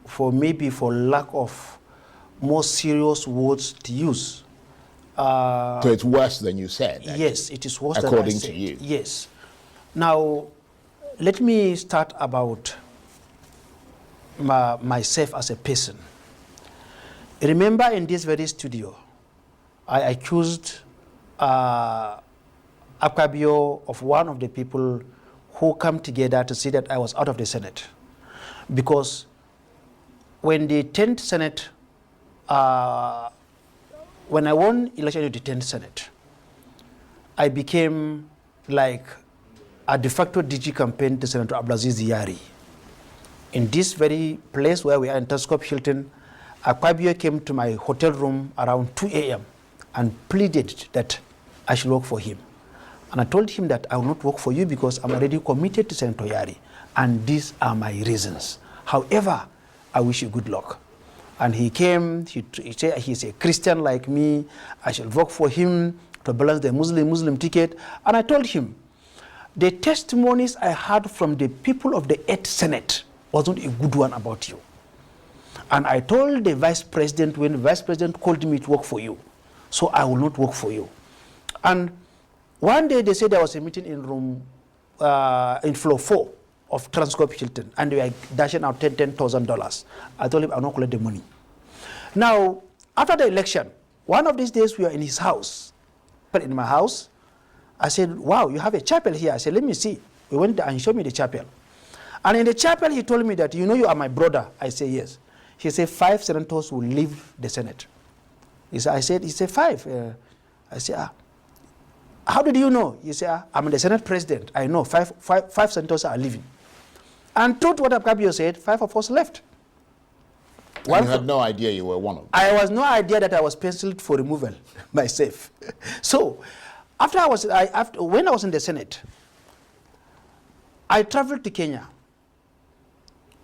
for maybe for lack of more serious words to use. So it's worse than you said. Actually, yes, it is worse according than I said. to you. Yes. Now, let me start about myself as a person. Remember, in this very studio, I accused Akpabio of one of the people who come together to say that I was out of the Senate. Because when the 10th Senate, when I won election in the 10th Senate, I became like a de facto DG campaign to Senator Abdulaziz Yari. In this very place where we are in Telescope Hilton, Akpabio came to my hotel room around 2 a.m. and pleaded that I should work for him. And I told him that I will not work for you because I'm already committed to Senator Yari, and these are my reasons. However, I wish you good luck. And he came, he said he's a Christian like me, I shall work for him to balance the Muslim ticket. And I told him, the testimonies I heard from the people of the 8th Senate wasn't a good one about you. And I told the vice president when the vice president called me to work for you, so I will not work for you. And one day they said there was a meeting in room, in floor 4 of Transcorp Hilton, and they were dashing out $10,000. I told him I will not collect the money. Now, after the election, one of these days we were in his house, but in my house, I said, wow, you have a chapel here. I said, let me see. We went there and he showed me the chapel. And in the chapel, he told me that, you know, you are my brother. I said, yes. He said, 5 senators will leave the Senate. He said, 5. I said, how did you know? He said, I'm the Senate president. I know 5 senators are leaving. And truth what Akpabio said, 5 of us left. You had no idea you were one of them. I was no idea that I was penciled for removal myself. So, when I was in the Senate, I traveled to Kenya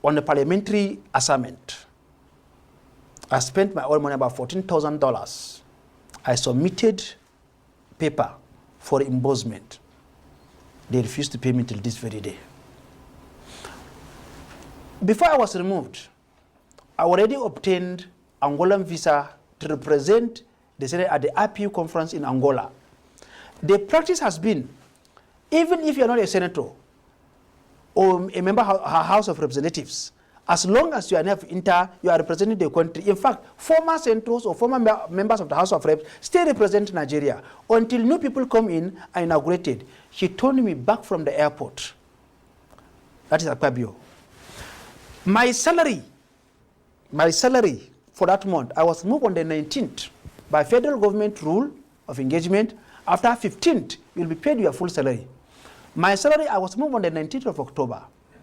on a parliamentary assignment. I spent my own money, about $14,000. I submitted paper for reimbursement. They refused to pay me till this very day. Before I was removed, I already obtained Angolan visa to represent the Senate at the IPU conference in Angola. The practice has been, even if you're not a senator or a member of our House of Representatives, as long as you are you are representing the country. In fact, former senators or former members of the House of Reps still represent Nigeria until new people come in and inaugurated. He told me back from the airport. That is Akpabio. My salary for that month, I was moved on the 19th by federal government rule of engagement. After 15th, you'll be paid your full salary. My salary, I was moved on the 19th of October.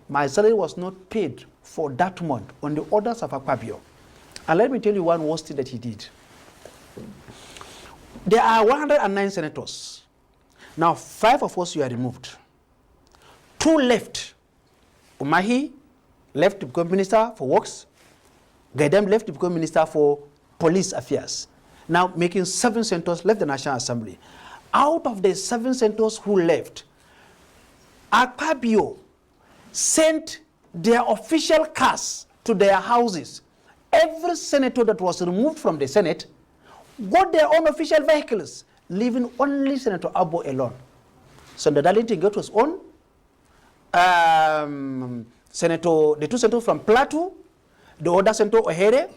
My salary was not paid for that month on the orders of Akpabio. And let me tell you one worst thing that he did. There are 109 senators. Now, 5 of us were removed. 2 left. Umahi left to become Minister for Works. Gaidam left to become Minister for Police Affairs. Now, making 7 senators left the National Assembly. Out of the 7 senators who left, Akpabio sent their official cars to their houses. Every senator that was removed from the Senate got their own official vehicles, leaving only Senator Abbo alone. Senator Darlington got his own. The 2 senators from Plateau, the other Senator Ohere,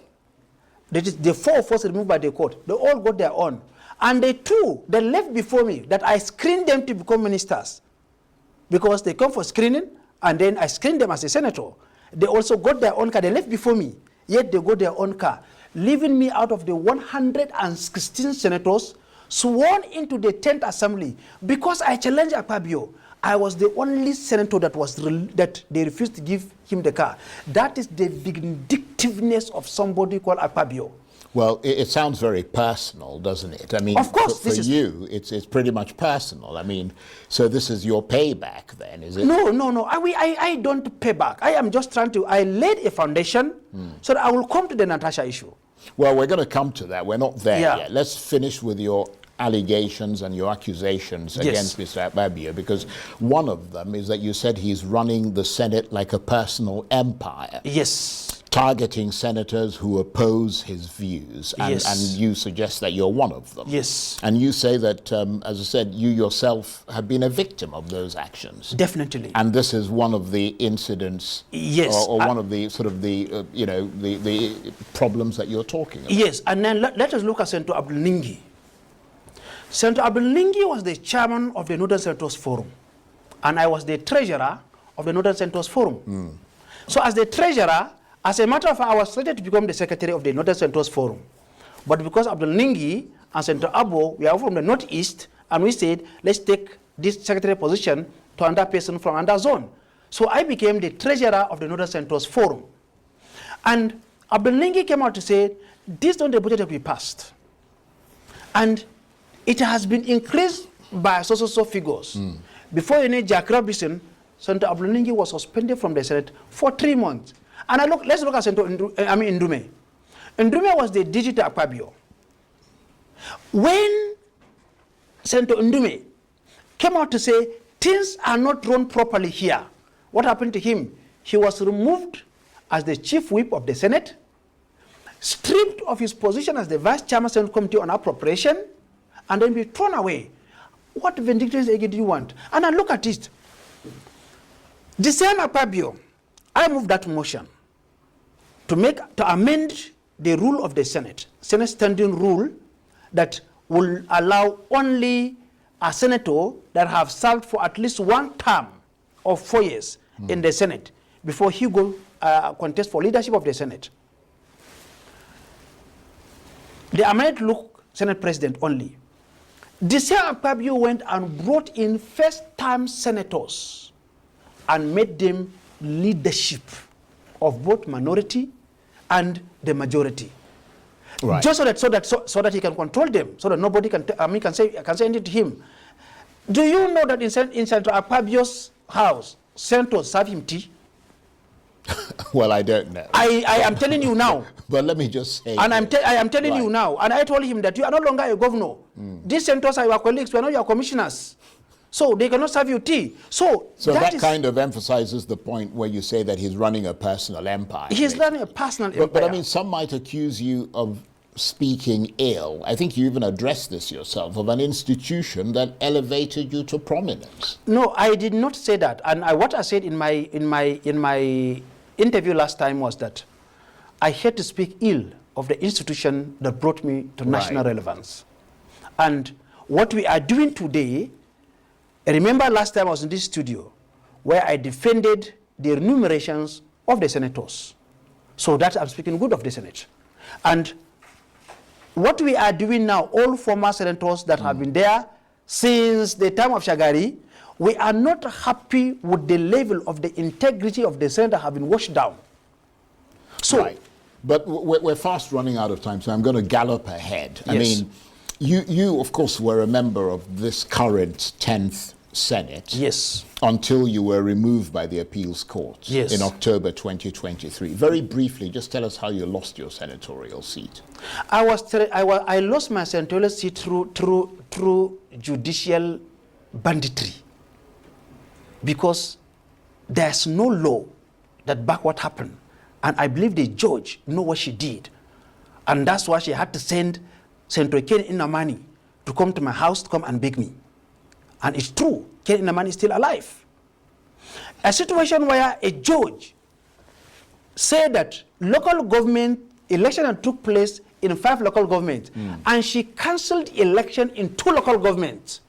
the 4 of us removed by the court, they all got their own. And the 2 that left before me, that I screened them to become ministers, because they come for screening, and then I screened them as a senator. They also got their own car. They left before me, yet they got their own car, leaving me out of the 116 senators sworn into the 10th Assembly. Because I challenged Akpabio, I was the only senator that they refused to give him the car. That is the vindictiveness of somebody called Akpabio. Well, it sounds very personal, doesn't it? I mean, of course, for you, it's pretty much personal. I mean, so this is your payback then, is it? No. I don't pay back. I am just trying to, I laid a foundation so that I will come to the Natasha issue. Well, we're going to come to that. We're not there yet. Let's finish with your allegations and your accusations against Mr. Akpabio, because one of them is that you said he's running the Senate like a personal empire. Yes. Targeting senators who oppose his views, and you suggest that you're one of them. Yes. And you say that, as I said, you yourself have been a victim of those actions. Definitely. And this is one of the incidents, or one of the sort of the, you know, the problems that you're talking about. Yes, and then let us look at Senator Abdul-Ningi. Senator Abdul-Ningi was the chairman of the Northern Senators Forum, and I was the treasurer of the Northern Senators Forum. So as the treasurer, as a matter of fact, I was slated to become the secretary of the Northern Senators Forum. But because Abdul-Ningi and Senator Abbo, we are from the Northeast, and we said, let's take this secretary position to another person from another zone. So I became the treasurer of the Northern Senators Forum. And Abdul-Ningi came out to say, this don't the budget that we passed. And it has been increased by so figures. Before you need Jack Robinson, Senator Abdul-Ningi was suspended from the Senate for 3 months. And let's look at Senator Ndume. Ndume was the digital Akpabio. When Senator Ndume came out to say, things are not run properly here, what happened to him? He was removed as the chief whip of the Senate, stripped of his position as the vice chairman of the Senate Committee on Appropriation, and then be thrown away. What vindictive do you want? And I look at it. The same Akpabio, I moved that motion to amend the rule of the Senate standing rule that will allow only a senator that have served for at least 1 term of 4 years in the Senate before he go contest for leadership of the Senate. The amendment look Senate president only. The same Akpabio went and brought in first-time senators and made them leadership of both minority and the majority. Right. Just so that he can control them, so that nobody can say anything to him. Do you know that in Senator Akpabio's house, senators serve him tea? Well, I don't know. I am telling you now. But let me just say. And I am telling you now. And I told him that you are no longer a governor. These senators are your colleagues. We are not your commissioners. So they cannot serve you tea. So that kind of emphasizes the point where you say that he's running a personal empire. He's running a personal empire. But I mean, some might accuse you of speaking ill. I think you even addressed this yourself, of an institution that elevated you to prominence. No, I did not say that. And what I said in my interview last time was that I had to speak ill of the institution that brought me to national relevance. And what we are doing today, remember last time I was in this studio where I defended the remunerations of the senators. So that I'm speaking good of the Senate. And what we are doing now, all former senators that have been there since the time of Shagari, we are not happy with the level of the integrity of the Senate that have been washed down. So, right. But we're fast running out of time, so I'm going to gallop ahead. Yes. I mean, you, of course, were a member of this current 10th Senate. Yes. Until you were removed by the appeals court. Yes. In October 2023. Very briefly, just tell us how you lost your senatorial seat. I lost my senatorial seat through judicial banditry, because there's no law that back what happened. And I believe the judge know what she did. And that's why she had to send Senator Ken Inamani to come to my house to come and beg me. And it's true, Ken Inamani is still alive. A situation where a judge said that local government election took place in 5 local governments, and she cancelled election in 2 local governments,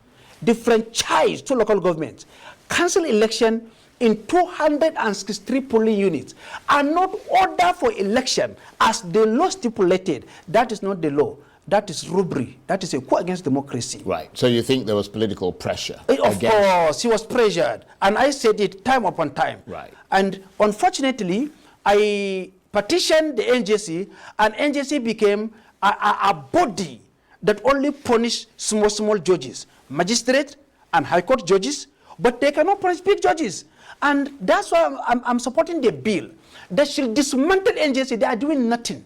diffranchised 2 local governments, cancelled election in 263 polling units, and not order for election as the law stipulated. That is not the law. That is robbery. That is a coup against democracy. Right. So you think there was political pressure? Of course, he was pressured. And I said it time upon time. Right. And unfortunately, I petitioned the NJC, and NJC became a body that only punished small judges, magistrate and high court judges, but they cannot punish big judges. And that's why I'm supporting the bill that should dismantle NJC. They are doing nothing.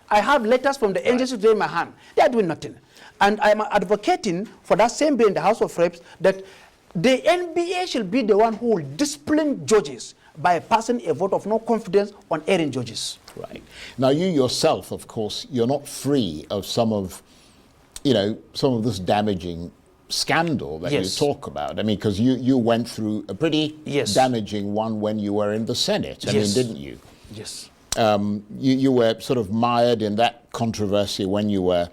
I have letters from the NJC today in my hand. They are doing nothing. And I'm advocating for that same bill in the House of Reps that the NBA should be the one who will discipline judges by passing a vote of no confidence on erring judges. Right. Now, you yourself, of course, you're not free of some of this damaging scandal that you talk about. I mean, because you went through a pretty damaging one when you were in the Senate. I mean, didn't you? Yes. You were sort of mired in that controversy when you were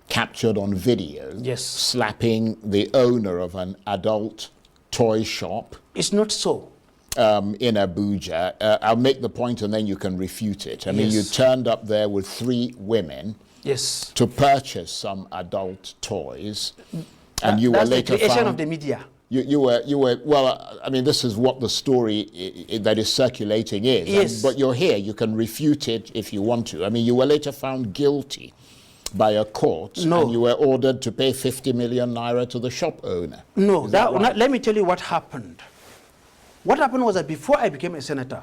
captured on video, slapping the owner of an adult toy shop. It's not so. In Abuja. I'll make the point and then you can refute it. I mean, you turned up there with 3 women to purchase some adult toys, and you were later the creation found, of the media. You were well, I mean, this is what the story that is circulating is. Yes. But you're here, you can refute it if you want to. I mean, you were later found guilty by a court, and you were ordered to pay 50 million naira to the shop owner. No, let me tell you what happened. What happened was that before I became a senator,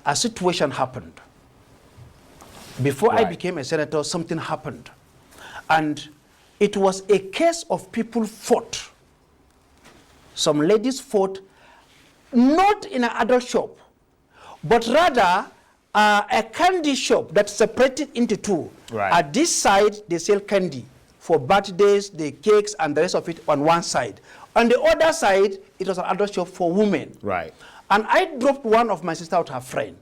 a situation happened. Before I became a senator, something happened. And it was a case of people fought. Some ladies fought, not in an adult shop, but rather a candy shop that's separated into 2. Right. At this side, they sell candy for birthdays, the cakes, and the rest of it on one side. On the other side, it was an adult shop for women. Right. And I dropped one of my sister with her friend.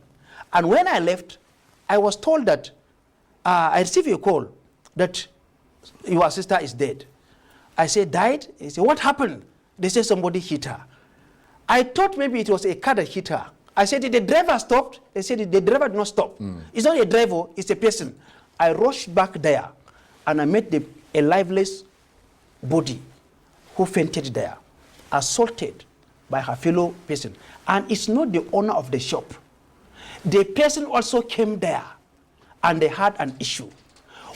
And when I left, I was told that, I received a call that your sister is dead. I said, died? He said, what happened? They said somebody hit her. I thought maybe it was a car that hit her. I said, did the driver stop? They said, the driver did not stop. It's not a driver, it's a person. I rushed back there, and I met a lifeless body who fainted there, assaulted by her fellow person. And it's not the owner of the shop. The person also came there, and they had an issue.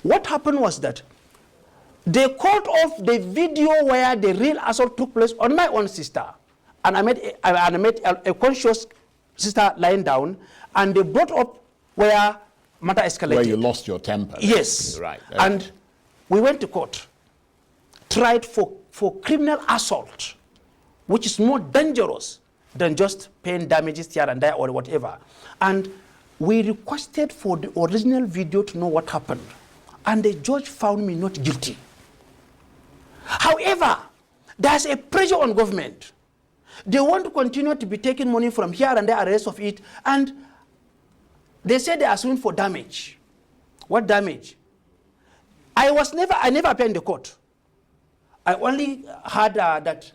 What happened was that they called off the video where the real assault took place on my own sister. And I met a conscious sister lying down, and they brought up where matter escalated. Where you lost your temper. Yes. Right. Okay. And we went to court, tried for criminal assault, which is more dangerous than just paying damages here and there or whatever. And we requested for the original video to know what happened. And the judge found me not guilty. However, there's a pressure on government. They want to continue to be taking money from here and there and the rest of it. And they said they are suing for damage. What damage? I never appeared in the court. I only heard that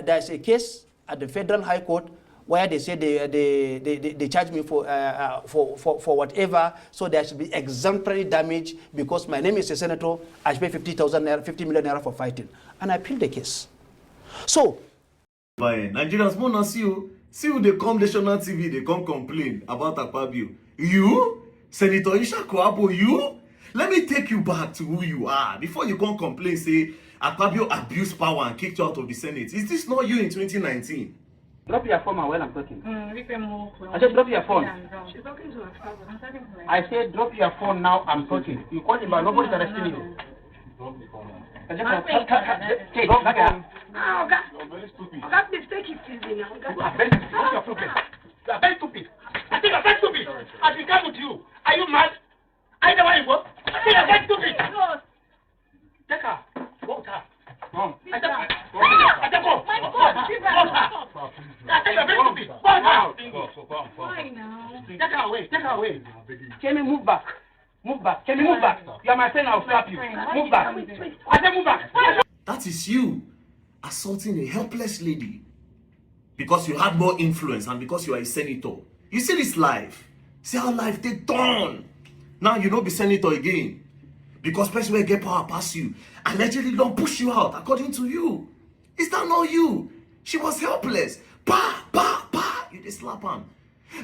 there's a case at the Federal High Court where they say they charge me for whatever, so there should be exemplary damage because my name is a senator. I should pay 50 million naira for fighting, and I appealed the case. So, Nigerians want to see you they come national TV, they come complain about Akpabio. You, Senator Abbo, you. Let me take you back to who you are before you come complain. Say Akpabio abused power and kicked you out of the Senate. Is this not you in 2019? Drop your phone while I'm talking. I said drop your phone. She's talking to her father. I'm talking to her. I said drop your phone now. I'm talking. You call him, but nobody's arresting you. Drop the phone. Very stupid. Please take it easy now. You're stupid. You are very stupid. I think you're very stupid. I've been coming to you. Are you mad? I know why you go. I think you're very stupid. Take her. Walk her. Go. I think go. I think you're very stupid. Go now. Why now? Take her away. Take her away. Can you move back? Move back. Can you move back? You are my friend. I'll slap you. Move back. I said move back. That is you assaulting a helpless lady because you had more influence and because you are a senator. You see this life. See how life they done. Now you don't be senator again because person will get power past you allegedly don't push you out according to you. Is that not you? She was helpless. Bah, bah, bah. You just slap him.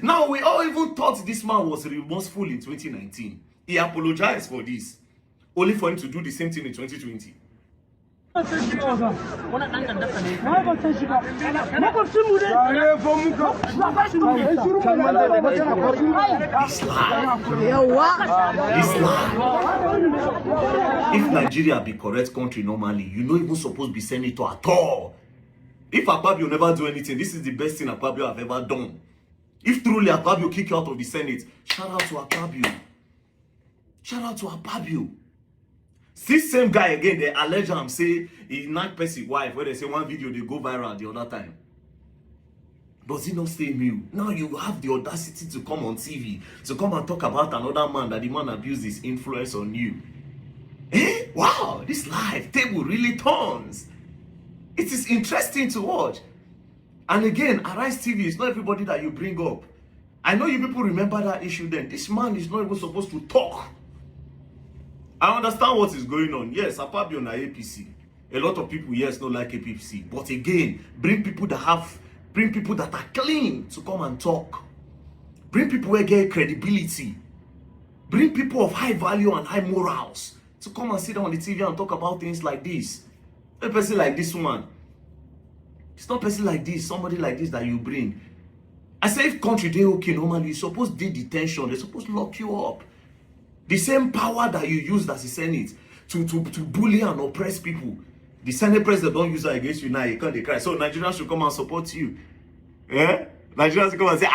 Now we all even thought this man was remorseful in 2019. He apologized for this, only for him to do the same thing in 2020. If Nigeria be correct country normally, you not even supposed to be senator at all. If Akpabio never do anything, this is the best thing Akpabio have ever done. If truly Akpabio kick you out of the Senate, shout out to Akpabio. Shout out to Akpabio. This same guy again, they allege him say he knocked Percy's wife, where they say one video they go viral the other time. Does he not stay mute? Now you have the audacity to come on TV, to come and talk about another man that the man abused his influence on you. Eh? Wow, this life table really turns. It is interesting to watch. And again, Arise TV is not everybody that you bring up. I know you people remember that issue then. This man is not even supposed to talk. I understand what is going on. Yes, Akpabio na APC. A lot of people, yes, don't like APC. But again, bring people that are clean to come and talk. Bring people who get credibility. Bring people of high value and high morals to come and sit on the TV and talk about things like this. A person like this one. It's not a person like this, somebody like this that you bring. I say if country they okay normally, you're supposed to do detention, they're supposed to lock you up. The same power that you used as a Senate to bully and oppress people. The Senate president don't use that against you now, you can't cry. So Nigerians should come and support you. Yeah? Nigerians should come and say,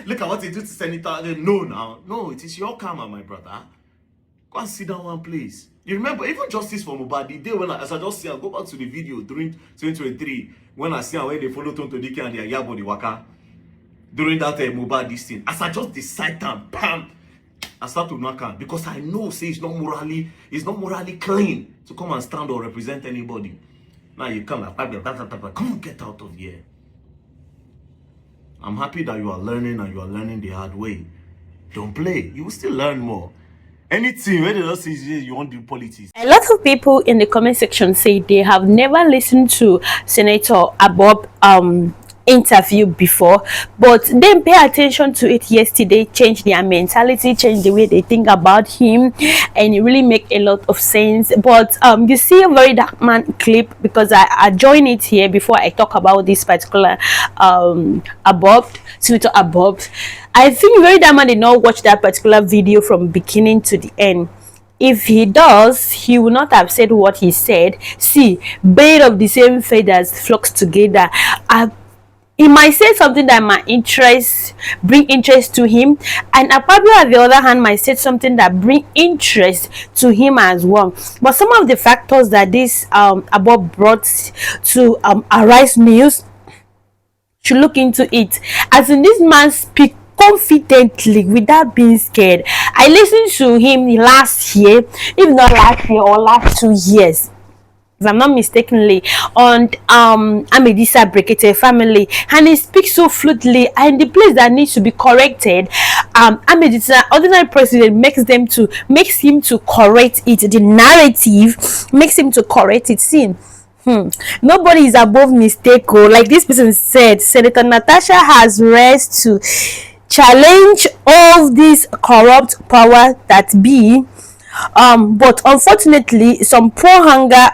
look at what they do to Senator. No, now. No, it is your karma, my brother. Go and sit down one place. You remember, even justice for Mohbad, the day when as I just see, I'll go back to the video during 2023, when I see how they follow Tonto Dike and the Ayabo the Waka, during that Mohbad this thing. As I just decide to bam, I start to knock out because I know say it's not morally clean to come and stand or represent anybody. Now you come like come on, get out of here. I'm happy that you are learning and you are learning the hard way. Don't play, you will still learn more. Anything where they don't say you want to do politics. A lot of people in the comment section say they have never listened to Senator Abbo interview before, but then pay attention to it yesterday, change their mentality, change the way they think about him, and it really make a lot of sense. But you see a very dark man clip, because I join it here before I talk about this particular Abbo, Senator Abbo. I think very dark man did not watch that particular video from beginning to the end. If he does, he will not have said what he said. See, bird of the same feathers flocks together. He might say something that might bring interest to him, and Akpabio on the other hand might say something that bring interest to him as well. But some of the factors that this Abbo brought to Arise News, should look into it. As in, this man speak confidently without being scared. I listened to him last year, if not last year or last 2 years, if I'm not mistakenly, on ELISAH Educative family, and he speaks so fluently, and the place that needs to be corrected, ELISAH ordinary president makes him to correct it. The narrative makes him to correct it. See, nobody is above mistake. Like this person said, Senator Natasha has raised to challenge all this corrupt power that be. But unfortunately, some pro-hunger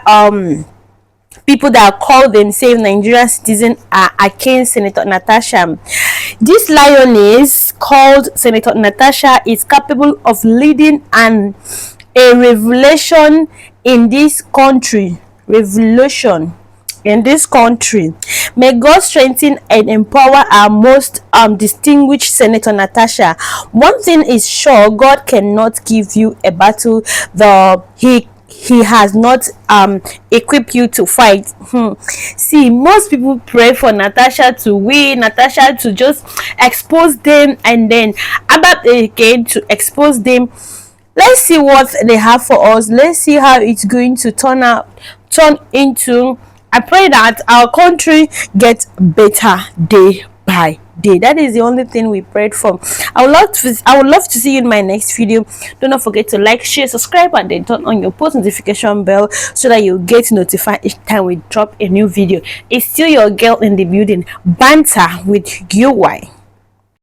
people that call themselves Nigerian citizens are against Senator Natasha. This lioness called Senator Natasha is capable of leading a revolution in this country. May God strengthen and empower our most distinguished Senator Natasha. One thing is sure, God cannot give you a battle he has not equipped you to fight. See, most people pray for Natasha to win, Natasha to just expose them, and then Abbo again to expose them. Let's see what they have for us. Let's see how it's going to turn into. I pray that our country gets better day by day. That is the only thing we prayed for. I would love to see you in my next video. Do not forget to like, share, subscribe, and then turn on your post notification bell so that you get notified each time we drop a new video. It's still your girl in the building, Banter with UI.